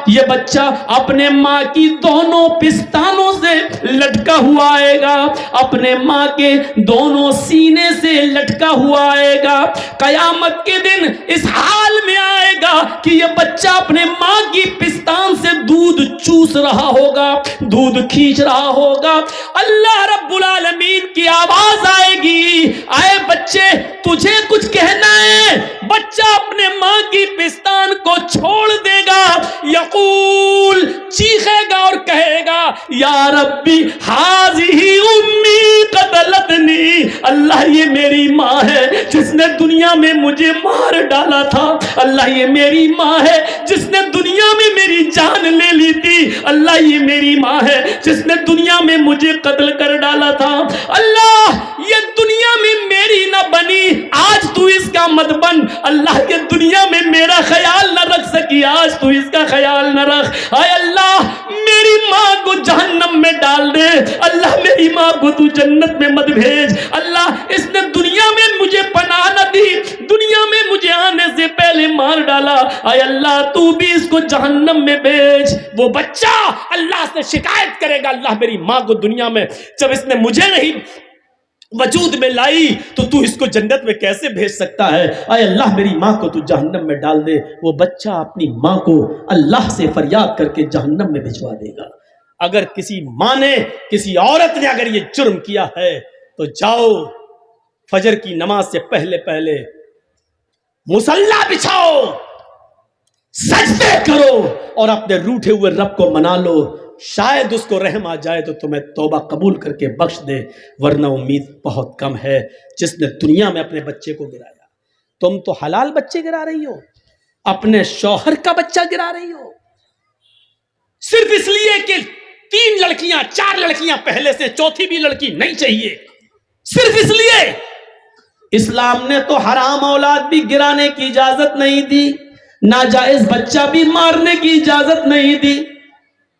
یہ بچہ اپنے ماں کی دونوں پستانوں سے لٹکا ہوا آئے گا، اپنے ماں کے دونوں سینے سے لٹکا ہوا آئے گا، قیامت کے دن اس حال میں آئے گا کہ یہ بچہ اپنے ماں کی پستان سے دودھ چوس رہا ہوگا، دودھ کھینچ رہا ہوگا۔ اللہ رب العالمین کی آواز آئے گی، اے بچے تجھے کچھ کہنا ہے؟ بچہ اپنے ماں کی پستان کو چھوڑ دے گا، یقول چیخے گا اور کہے گا یا ربی ہذہ امی قتلتنی، اللہ یہ میری ماں ہے جس نے دنیا میں مجھے مار ڈالا تھا، اللہ یہ میری ماں ہے جس نے دنیا میں میری جان لے لی تھی، اللہ یہ میری ماں ہے جس نے دنیا میں مجھے قتل کر ڈالا تھا، اللہ یہ دنیا میں میری نہ بنی آج تو اس کا مت بن، اللہ یہ دنیا میں میرا خیال نہ رکھ سکی آج تو اس کا خیال نہ رکھ، اے اللہ میری ماں کو جہنم میں ڈال دے، اللہ میری ماں کو تو جنت میں مت بھیج، اللہ اس نے دنیا میں مجھے پناہ نہ دی، دنیا میں مجھے آنے سے پہلے مار ڈالا، اے اللہ تو بھی اس کو جہنم میں بھیج۔ وہ بچہ اللہ سے شکایت کرے گا، اللہ میری ماں کو دنیا میں جب اس نے مجھے نہیں وجود میں لائی تو تو اس کو جنت میں کیسے بھیج سکتا ہے، اے اللہ میری ماں کو تو جہنم میں ڈال دے۔ وہ بچہ اپنی ماں کو اللہ سے فریاد کر کے جہنم میں بھجوا دے گا۔ اگر کسی ماں نے، کسی عورت نے اگر یہ جرم کیا ہے تو جاؤ فجر کی نماز سے پہلے پہلے مصلی بچھاؤ، سجدے کرو اور اپنے روٹھے ہوئے رب کو منا لو، شاید اس کو رحم آ جائے تو تمہیں توبہ قبول کر کے بخش دے، ورنہ امید بہت کم ہے۔ جس نے دنیا میں اپنے بچے کو گرایا، تم تو حلال بچے گرا رہی ہو، اپنے شوہر کا بچہ گرا رہی ہو، صرف اس لیے کہ 3 لڑکیاں 4 لڑکیاں پہلے سے، چوتھی بھی لڑکی نہیں چاہیے، صرف اس لیے۔ اسلام نے تو حرام اولاد بھی گرانے کی اجازت نہیں دی، ناجائز بچہ بھی مارنے کی اجازت نہیں دی۔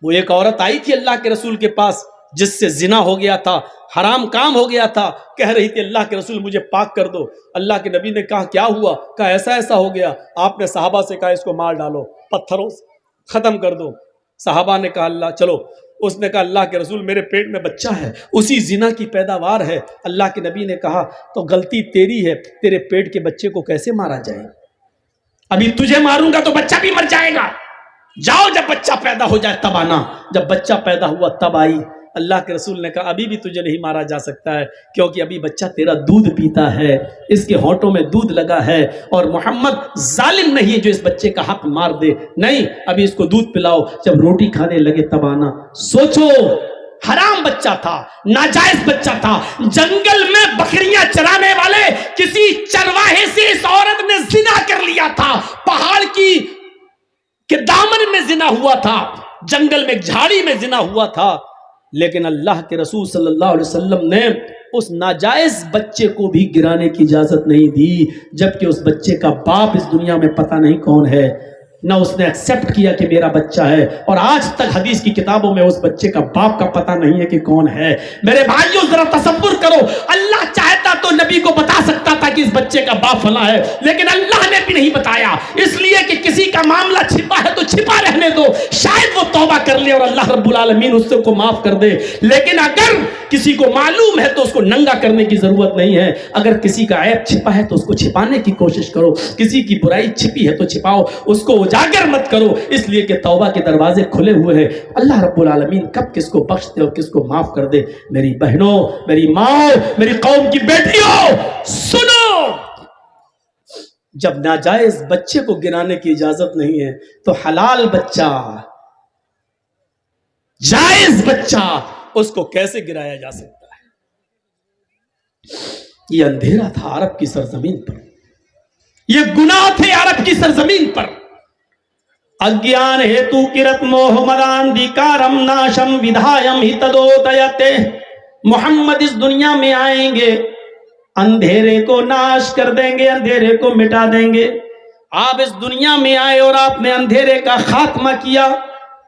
وہ ایک عورت آئی تھی اللہ کے رسول کے پاس جس سے زنا ہو گیا تھا، حرام کام ہو گیا تھا، کہہ رہی تھی اللہ کے رسول مجھے پاک کر دو۔ اللہ کے نبی نے کہا کیا ہوا؟ کہا ایسا ایسا ہو گیا۔ آپ نے صحابہ سے کہا اس کو مار ڈالو، پتھروں سے ختم کر دو۔ صحابہ نے کہا اللہ چلو، اس نے کہا اللہ کے رسول میرے پیٹ میں بچہ ہے، اسی زنا کی پیداوار ہے۔ اللہ کے نبی نے کہا تو غلطی تیری ہے، تیرے پیٹ کے بچے کو کیسے مارا جائے؟ ابھی تجھے ماروں گا تو بچہ بھی مر جائے گا، جاؤ جب بچہ پیدا ہو جائے تب آنا۔ جب بچہ پیدا ہوا تب آئی۔ اللہ کے رسول نے کہا ابھی بھی تجھے نہیں مارا جا سکتا ہے کیونکہ ابھی بچہ تیرا دودھ پیتا ہے، اس کے ہونٹوں میں دودھ لگا ہے، اور محمد ظالم نہیں ہے جو اس بچے کا حق مار دے، نہیں ابھی اس کو دودھ پلاؤ، جب روٹی کھانے لگے تب آنا۔ سوچو، حرام بچہ تھا، ناجائز بچہ تھا، جنگل میں بکریاں چرانے والے کسی چرواہے سے اس عورت نے زنا کر لیا تھا، پہاڑ کی کہ دامن میں زنا ہوا تھا، جنگل میں جھاڑی میں زنا ہوا تھا، لیکن اللہ کے رسول صلی اللہ علیہ وسلم نے اس ناجائز بچے کو بھی گرانے کی اجازت نہیں دی، جبکہ اس بچے کا باپ اس دنیا میں پتہ نہیں کون ہے، نہ اس نے ایکسپٹ کیا کہ میرا بچہ ہے، اور آج تک حدیث کی کتابوں میں اس بچے کا باپ کا پتہ نہیں ہے کہ کون ہے۔ میرے بھائیوں ذرا تصور کرو، اللہ چاہتا تو نبی کو بتا سکتا تھا کہ اس بچے کا باپ فلاں ہے، لیکن اللہ نے بھی نہیں بتایا، اس لیے کہ کسی کا معاملہ چھپا ہے تو چھپا رہنے دو، شاید وہ توبہ کر لے اور اللہ رب العالمین اس کو معاف کر دے۔ لیکن اگر کسی کو معلوم ہے تو اس کو ننگا کرنے کی ضرورت نہیں ہے، اگر کسی کا عیب چھپا ہے تو اس کو چھپانے کی کوشش کرو، کسی کی برائی چھپی ہے تو چھپاؤ، اس کو اجاگر مت کرو، اس لیے کہ توبہ کے دروازے کھلے ہوئے ہیں۔ اللہ رب العالمین کب کس کو بخش دے اور کس کو معاف کر دے۔ میری بہنوں، میری ماں، میری قوم کی بیٹیوں، سنو، جب ناجائز بچے کو گرانے کی اجازت نہیں ہے تو حلال بچہ، جائز بچہ، اس کو کیسے گرایا جا سکتا ہے؟ یہ اندھیرا تھا عرب کی سرزمین پر، یہ گناہ تھے عرب کی سرزمین پر۔ اگیان ہیتو کرت موہ مدان دیکارم ناشم ودھایم ہی تدوتیتے۔ محمد اس دنیا میں آئیں گے، اندھیرے کو ناش کر دیں گے، اندھیرے کو مٹا دیں گے۔ آپ اس دنیا میں آئے اور آپ نے اندھیرے کا خاتمہ کیا،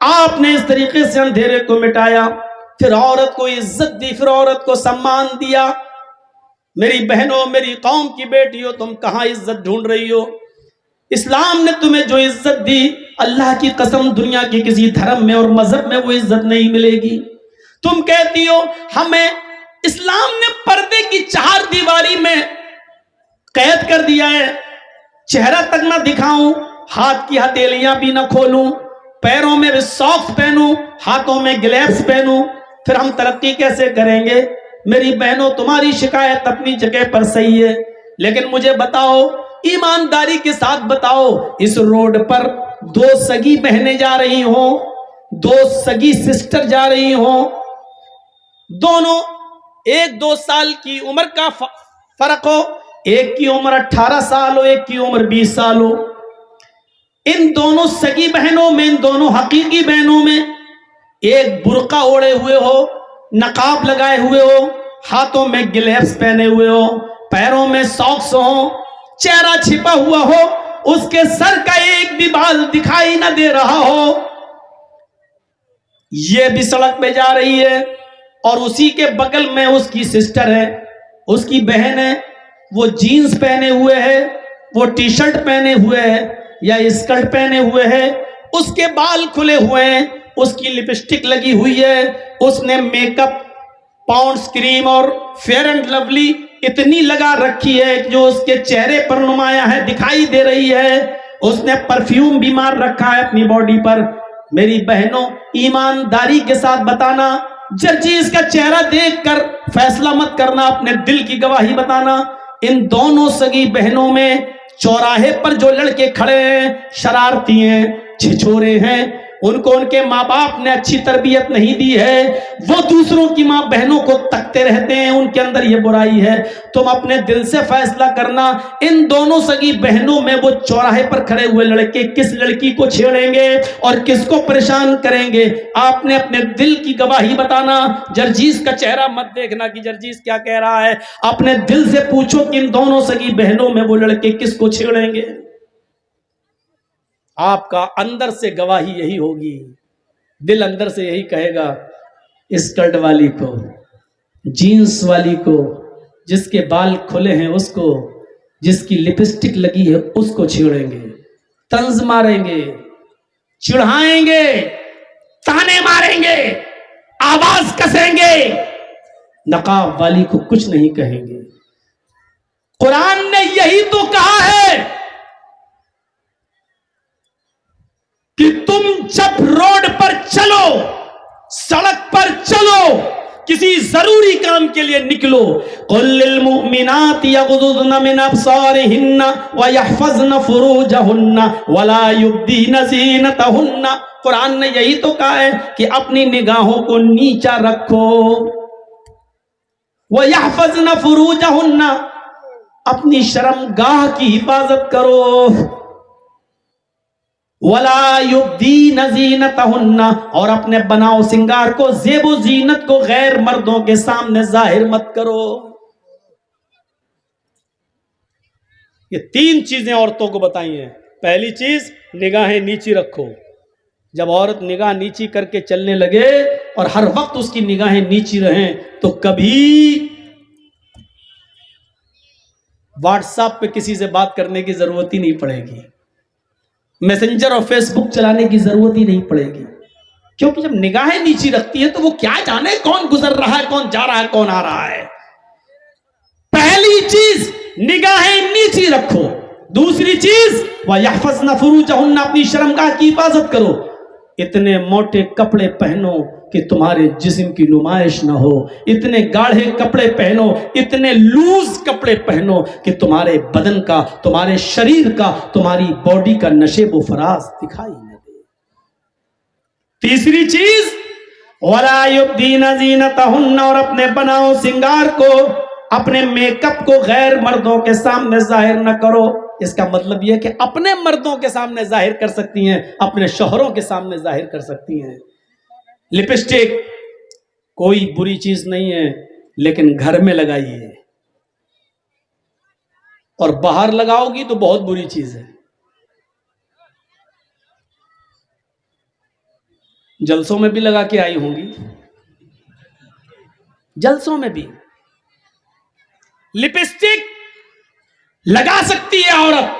آپ نے اس طریقے سے اندھیرے کو مٹایا، پھر عورت کو عزت دی، پھر عورت کو سمان دیا۔ میری بہنوں، میری قوم کی بیٹیوں، تم کہاں عزت ڈھونڈ رہی ہو؟ اسلام نے تمہیں جو عزت دی، اللہ کی قسم دنیا کے کسی دھرم میں اور مذہب میں وہ عزت نہیں ملے گی۔ تم کہتی ہو ہمیں اسلام نے پردے کی 4 دیواری میں قید کر دیا ہے، چہرہ تک نہ دکھاؤں، ہاتھ کی ہتھیلیاں بھی نہ کھولوں، پیروں میں بھی ساکس پہنوں، ہاتھوں میں گلیوز پہنوں، پھر ہم ترقی کیسے کریں گے؟ میری بہنوں، تمہاری شکایت اپنی جگہ پر صحیح ہے، لیکن مجھے بتاؤ، ایمانداری کے ساتھ بتاؤ، اس روڈ پر 2 سگی بہنیں جا رہی ہوں، 2 سگی سسٹر جا رہی ہوں، دونوں 1-2 سال کی عمر کا فرق ہو، ایک کی عمر 18 سال ہو، ایک کی عمر 20 سال ہو، ان دونوں سگی بہنوں میں، ان دونوں حقیقی بہنوں میں ایک برقع اوڑے ہوئے ہو، نقاب لگائے ہوئے ہو، ہاتھوں میں گلیوز پہنے ہوئے ہو، پیروں میں ساکس ہو، چہرہ چھپا ہوا ہو، اس کے سر کا ایک بھی بال دکھائی نہ دے رہا ہو، یہ بھی سڑک پہ جا رہی ہے، اور اسی کے بغل میں اس کی سسٹر ہے، اس کی بہن ہے، وہ جینز پہنے ہوئے ہے، وہ ٹی شرٹ پہنے ہوئے ہے یا اسکرٹ پہنے ہوئے ہے، اس کے بال کھلے ہوئے ہیں، اس کی لپسٹک لگی ہوئی ہے، اس نے میک اپ، پاؤنڈز کریم اور فیئر اینڈ لولی اتنی لگا رکھی ہے جو اس کے چہرے پر نمایاں ہے، دکھائی دے رہی ہے، اس نے پرفیوم بھی مار رکھا ہے اپنی باڈی پر۔ میری بہنوں، ایمانداری کے ساتھ بتانا، جرجیز کا چہرہ دیکھ کر فیصلہ مت کرنا، اپنے دل کی گواہی بتانا۔ ان دونوں سگی بہنوں میں چوراہے پر جو لڑکے کھڑے ہیں، شرارتی ہیں، چھچورے ہیں، ان کو ان کے ماں باپ نے اچھی تربیت نہیں دی ہے، وہ دوسروں کی ماں بہنوں کو تکتے رہتے ہیں، ان کے اندر یہ برائی ہے۔ تم اپنے دل سے فیصلہ کرنا، ان دونوں سگی بہنوں میں وہ چوراہے پر کھڑے ہوئے لڑکے کس لڑکی کو چھیڑیں گے اور کس کو پریشان کریں گے؟ آپ نے اپنے دل کی گواہی بتانا، جرجیز کا چہرہ مت دیکھنا کہ جرجیز کیا کہہ رہا ہے، اپنے دل سے پوچھو کہ ان دونوں سگی بہنوں میں وہ لڑکے کس کو چھیڑیں گے؟ آپ کا اندر سے گواہی یہی ہوگی، دل اندر سے یہی کہے گا، اسکرٹ والی کو، جینس والی کو، جس کے بال کھلے ہیں اس کو، جس کی لپسٹک لگی ہے اس کو چھیڑیں گے، طنز ماریں گے، چڑھائیں گے، تانے ماریں گے، آواز کسیں گے، نقاب والی کو کچھ نہیں کہیں گے۔ قرآن نے یہی تو کہا ہے کہ تم جب روڈ پر چلو، سڑک پر چلو، کسی ضروری کام کے لیے نکلو، قل للمؤمنات یغضضن من ابصارهن ويحفظن فروجهن ولا يبدين زینتهن۔ قرآن نے یہی تو کہا ہے کہ اپنی نگاہوں کو نیچا رکھو، وَيَحْفَظْنَ فُرُوجَهُنَّ، اپنی شرمگاہ کی حفاظت کرو، وَلَا يُبْدِينَ زِينَتَهُنَّ، اور اپنے بناؤ سنگار کو، زیب و زینت کو غیر مردوں کے سامنے ظاہر مت کرو۔ یہ 3 چیزیں عورتوں کو بتائی ہیں۔ پہلی چیز، نگاہیں نیچی رکھو۔ جب عورت نگاہ نیچی کر کے چلنے لگے اور ہر وقت اس کی نگاہیں نیچی رہیں تو کبھی واٹس ایپ پہ کسی سے بات کرنے کی ضرورت ہی نہیں پڑے گی، میسنجر اور فیس بک چلانے کی ضرورت ہی نہیں پڑے گی، کیونکہ جب نگاہیں نیچی رکھتی ہیں تو وہ کیا جانے کون گزر رہا ہے، کون جا رہا ہے، کون آ رہا ہے۔ پہلی چیز، نگاہیں نیچی رکھو۔ دوسری چیز، وَيَحْفَظْنَ فُرُوجَهُنَّ، اپنی شرمگاہ کی حفاظت کرو۔ اتنے موٹے کپڑے پہنو کہ تمہارے جسم کی نمائش نہ ہو، اتنے گاڑھے کپڑے پہنو، اتنے لوز کپڑے پہنو کہ تمہارے بدن کا، تمہارے شریر کا، تمہاری باڈی کا نشیب و فراز دکھائی نہ دے۔ تیسری چیز، وَلَا يُبْدِينَ زِينَتَهُنَّ، اور اپنے بناؤ سنگار کو، اپنے میک اپ کو غیر مردوں کے سامنے ظاہر نہ کرو۔ اس کا مطلب یہ کہ اپنے مردوں کے سامنے ظاہر کر سکتی ہیں، اپنے شوہروں کے سامنے ظاہر کر سکتی ہیں۔ لپسٹک کوئی بری چیز نہیں ہے، لیکن گھر میں لگائیے، اور باہر لگاؤ گی تو بہت بری چیز ہے۔ جلسوں میں بھی لگا کے آئی ہوں گی، جلسوں میں بھی لپسٹک لگا سکتی ہے عورت،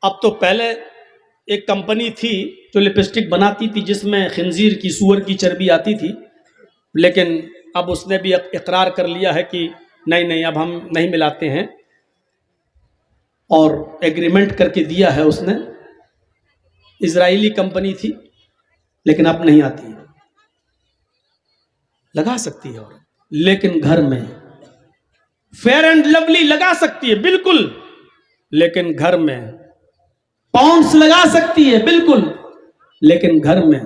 اب تو پہلے ایک کمپنی تھی جو لپسٹک بناتی تھی جس میں خنزیر کی سور کی چربی آتی تھی، لیکن اب اس نے بھی اقرار کر لیا ہے کہ نہیں اب ہم نہیں ملاتے ہیں، اور ایگریمنٹ کر کے دیا ہے اس نے. اسرائیلی کمپنی تھی لیکن اب نہیں آتی ہے. لگا سکتی ہے اور لیکن گھر میں فیئر اینڈ لولی لگا سکتی ہے بالکل، لیکن گھر میں پاؤنڈس لگا سکتی ہے بالکل، لیکن گھر میں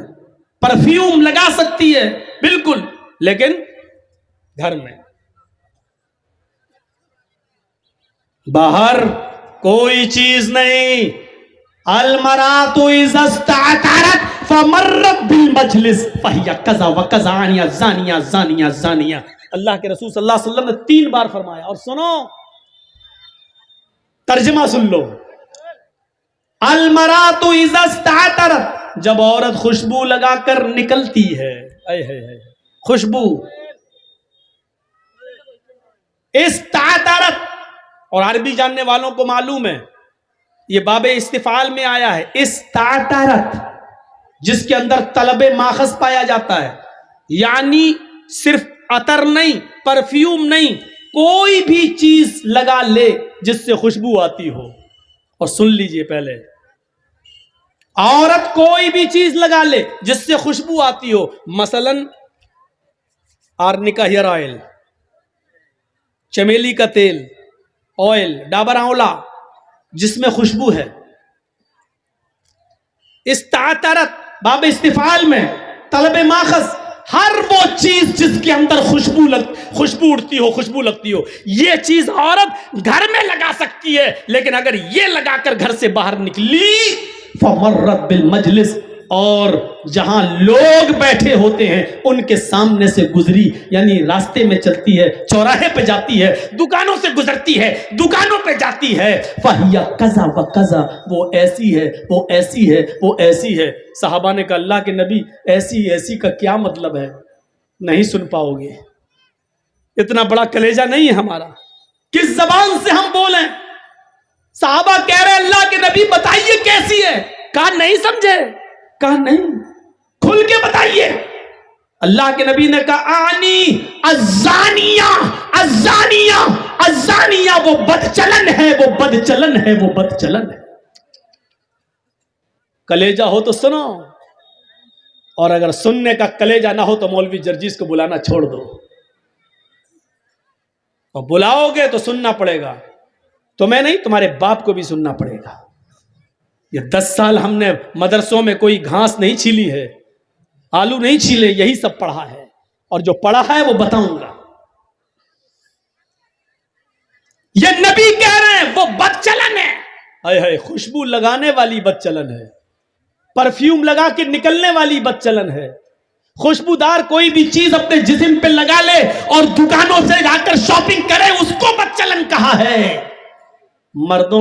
پرفیوم لگا سکتی ہے بالکل، لیکن گھر میں. باہر کوئی چیز نہیں. المرأة اذا استعطرت فمرت بالمجلس فهي كذا وكذا زانیہ زانیہ زانیہ. اللہ کے رسول صلی اللہ علیہ وسلم نے 3 بار فرمایا. اور سنو، ترجمہ سن لو. المرأة اذا استعطرت، جب عورت خوشبو لگا کر نکلتی ہے، خوشبو استعطرت، اور عربی جاننے والوں کو معلوم ہے یہ باب استفعال میں آیا ہے. استعطرت جس کے اندر طلب ماخذ پایا جاتا ہے، یعنی صرف عطر نہیں، پرفیوم نہیں، کوئی بھی چیز لگا لے جس سے خوشبو آتی ہو. اور سن لیجئے پہلے، عورت کوئی بھی چیز لگا لے جس سے خوشبو آتی ہو، مثلا آرنیکا ہیئر آئل، چمیلی کا تیل، آئل، ڈابر آنولا، جس میں خوشبو ہے. استعطرت باب استفعال میں طلب ماخذ، ہر وہ چیز جس کے اندر خوشبو اڑتی ہو، خوشبو لگتی ہو. یہ چیز عورت گھر میں لگا سکتی ہے، لیکن اگر یہ لگا کر گھر سے باہر نکلی فمرت بالمجلس، اور جہاں لوگ بیٹھے ہوتے ہیں ان کے سامنے سے گزری، یعنی راستے میں چلتی ہے، چوراہے پہ جاتی ہے، دکانوں سے گزرتی ہے، دکانوں پہ جاتی ہے، فَهِيَ كَذَا وَكَذَا، وہ ایسی ہے، وہ ایسی ہے، وہ ایسی ہے. صحابہ نے کہا اللہ کے نبی ایسی کا کیا مطلب ہے؟ نہیں سن پاؤ گے، اتنا بڑا کلیجہ نہیں ہے ہمارا، کس زبان سے ہم بولیں؟ صحابہ کہہ رہے اللہ کے نبی بتائیے کیسی ہے. کہا نہیں سمجھے، کہا نہیں، کھل کے بتائیے. اللہ کے نبی نے کہا آنی الزانیہ الزانیہ الزانیہ، وہ بدچلن ہے، وہ بدچلن ہے، وہ بدچلن ہے. کلیجہ ہو تو سنو، اور اگر سننے کا کلیجہ نہ ہو تو مولوی جرجیس کو بلانا چھوڑ دو. اور بلاؤ گے تو سننا پڑے گا، تمہیں نہیں تمہارے باپ کو بھی سننا پڑے گا. یہ 10 سال ہم نے مدرسوں میں کوئی گھاس نہیں چھیلی ہے، آلو نہیں چھیلے، یہی سب پڑھا ہے، اور جو پڑھا ہے وہ بتاؤں گا. یہ نبی کہہ رہے ہیں وہ بدچلن ہے. ہائے ہائے، خوشبو لگانے والی بدچلن ہے، پرفیوم لگا کے نکلنے والی بدچلن ہے. خوشبودار کوئی بھی چیز اپنے جسم پہ لگا لے اور دکانوں سے جا کر شاپنگ کرے، اس کو بدچلن کہا ہے. مردوں